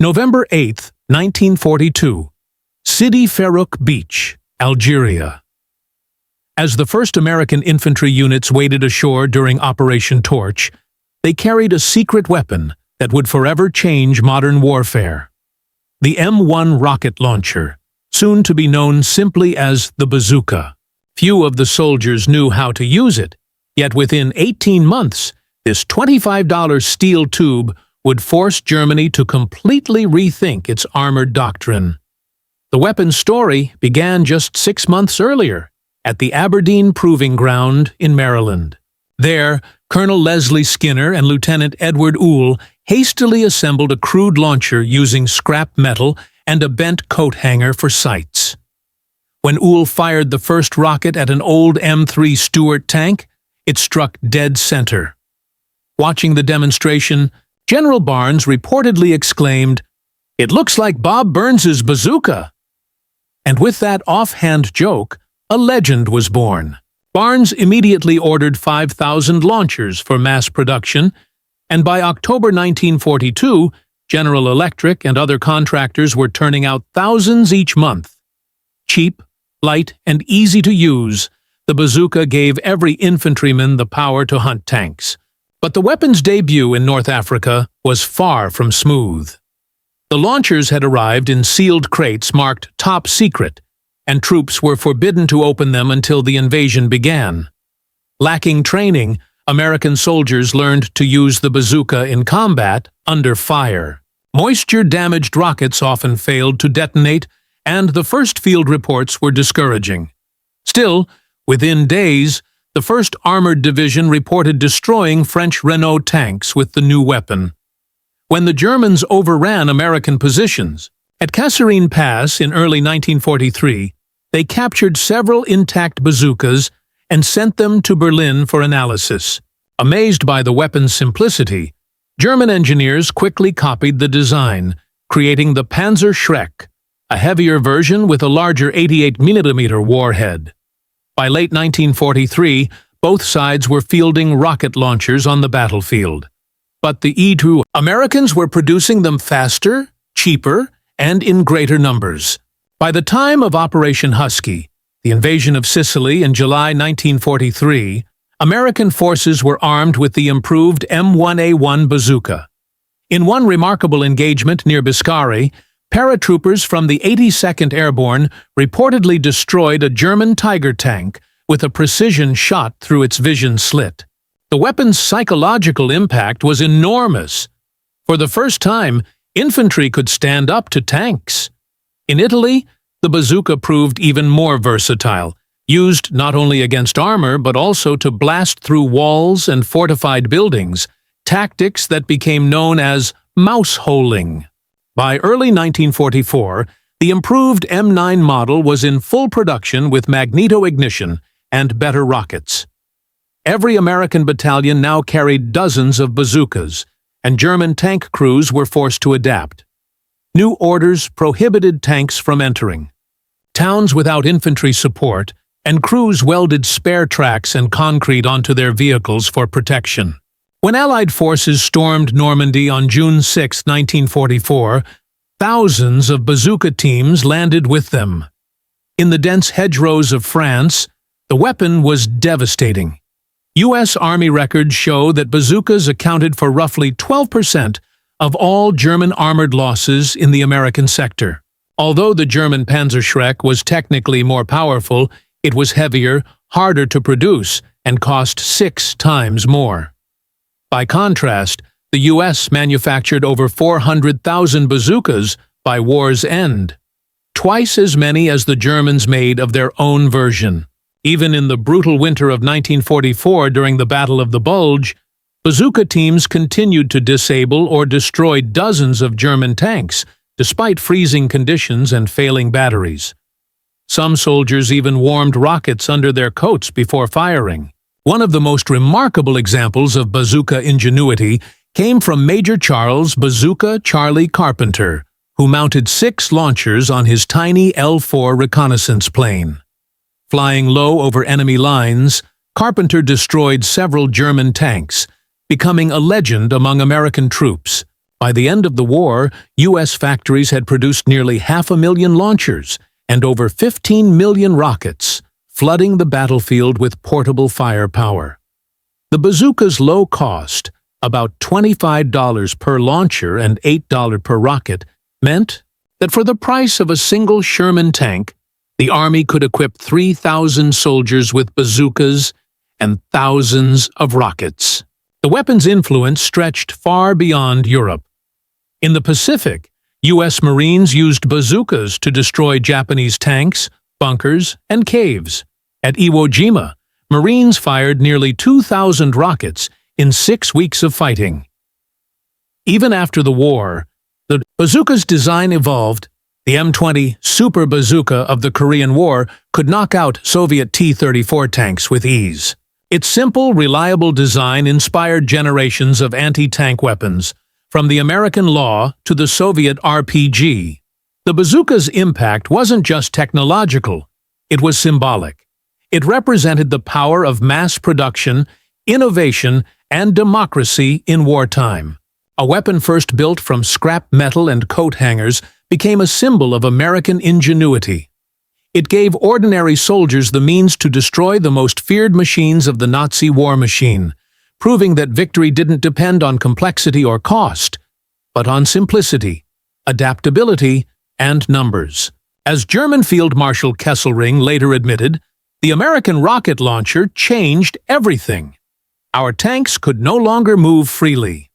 November 8, 1942. Sidi Farouk Beach, Algeria. As the first American infantry units waded ashore during Operation Torch, they carried a secret weapon that would forever change modern warfare. The M1 rocket launcher, soon to be known simply as the bazooka. Few of the soldiers knew how to use it, yet within 18 months, this $25 steel tube would force Germany to completely rethink its armored doctrine. The weapon's story began just 6 months earlier, at the Aberdeen Proving Ground in Maryland. There, Colonel Leslie Skinner and Lieutenant Edward Oule hastily assembled a crude launcher using scrap metal and a bent coat hanger for sights. When Oule fired the first rocket at an old M3 Stuart tank, it struck dead center. Watching the demonstration, General Barnes reportedly exclaimed, "It looks like Bob Burns's bazooka." And with that offhand joke, a legend was born. Barnes immediately ordered 5,000 launchers for mass production, and by October 1942, General Electric and other contractors were turning out thousands each month. Cheap, light, and easy to use, the bazooka gave every infantryman the power to hunt tanks. But the weapon's debut in North Africa was far from smooth. The launchers had arrived in sealed crates marked Top Secret, and troops were forbidden to open them until the invasion began. Lacking training, American soldiers learned to use the bazooka in combat under fire. Moisture-damaged rockets often failed to detonate, and the first field reports were discouraging. Still, within days, the 1st Armored Division reported destroying French Renault tanks with the new weapon. When the Germans overran American positions, at Kasserine Pass in early 1943, they captured several intact bazookas and sent them to Berlin for analysis. Amazed by the weapon's simplicity, German engineers quickly copied the design, creating the Panzerschreck, a heavier version with a larger 88mm warhead. By late 1943, both sides were fielding rocket launchers on the battlefield. But the E-2 Americans were producing them faster, cheaper, and in greater numbers. By the time of Operation Husky, the invasion of Sicily in July 1943, American forces were armed with the improved M1A1 bazooka. In one remarkable engagement near Biscari, paratroopers from the 82nd Airborne reportedly destroyed a German Tiger tank with a precision shot through its vision slit. The weapon's psychological impact was enormous. For the first time, infantry could stand up to tanks. In Italy, the bazooka proved even more versatile, used not only against armor but also to blast through walls and fortified buildings, tactics that became known as mouse-holing. By early 1944, the improved M9 model was in full production with magneto-ignition and better rockets. Every American battalion now carried dozens of bazookas, and German tank crews were forced to adapt. New orders prohibited tanks from entering. Towns without infantry support and crews welded spare tracks and concrete onto their vehicles for protection. When Allied forces stormed Normandy on June 6, 1944, thousands of bazooka teams landed with them. In the dense hedgerows of France, the weapon was devastating. U.S. Army records show that bazookas accounted for roughly 12% of all German armored losses in the American sector. Although the German Panzerschreck was technically more powerful, it was heavier, harder to produce, and cost 6 times more. By contrast, the U.S. manufactured over 400,000 bazookas by war's end, twice as many as the Germans made of their own version. Even in the brutal winter of 1944 during the Battle of the Bulge, bazooka teams continued to disable or destroy dozens of German tanks, despite freezing conditions and failing batteries. Some soldiers even warmed rockets under their coats before firing. One of the most remarkable examples of bazooka ingenuity came from Major Charles "Bazooka" Charlie Carpenter, who mounted 6 launchers on his tiny L-4 reconnaissance plane. Flying low over enemy lines, Carpenter destroyed several German tanks, becoming a legend among American troops. By the end of the war, U.S. factories had produced nearly 500,000 launchers and over 15 million rockets, flooding the battlefield with portable firepower. The bazooka's low cost, about $25 per launcher and $8 per rocket, meant that for the price of a single Sherman tank, the Army could equip 3,000 soldiers with bazookas and thousands of rockets. The weapon's influence stretched far beyond Europe. In the Pacific, U.S. Marines used bazookas to destroy Japanese tanks, bunkers, and caves. At Iwo Jima, Marines fired nearly 2,000 rockets in 6 weeks of fighting. Even after the war, the bazooka's design evolved. The M1 Super Bazooka of the Korean War could knock out Soviet T-34 tanks with ease. Its simple, reliable design inspired generations of anti-tank weapons, from the American Law to the Soviet RPG. The bazooka's impact wasn't just technological, it was symbolic. It represented the power of mass production, innovation, and democracy in wartime. A weapon first built from scrap metal and coat hangers became a symbol of American ingenuity. It gave ordinary soldiers the means to destroy the most feared machines of the Nazi war machine, proving that victory didn't depend on complexity or cost, but on simplicity, adaptability, and numbers. As German Field Marshal Kesselring later admitted, the American rocket launcher changed everything. Our tanks could no longer move freely.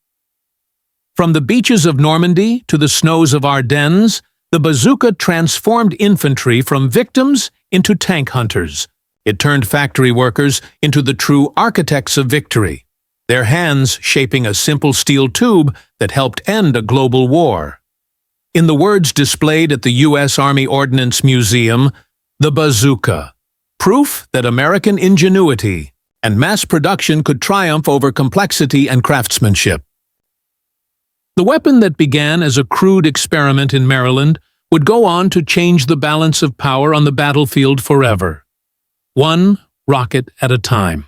From the beaches of Normandy to the snows of Ardennes, the bazooka transformed infantry from victims into tank hunters. It turned factory workers into the true architects of victory, their hands shaping a simple steel tube that helped end a global war. In the words displayed at the U.S. Army Ordnance Museum, the bazooka, proof that American ingenuity and mass production could triumph over complexity and craftsmanship. The weapon that began as a crude experiment in Maryland would go on to change the balance of power on the battlefield forever, one rocket at a time.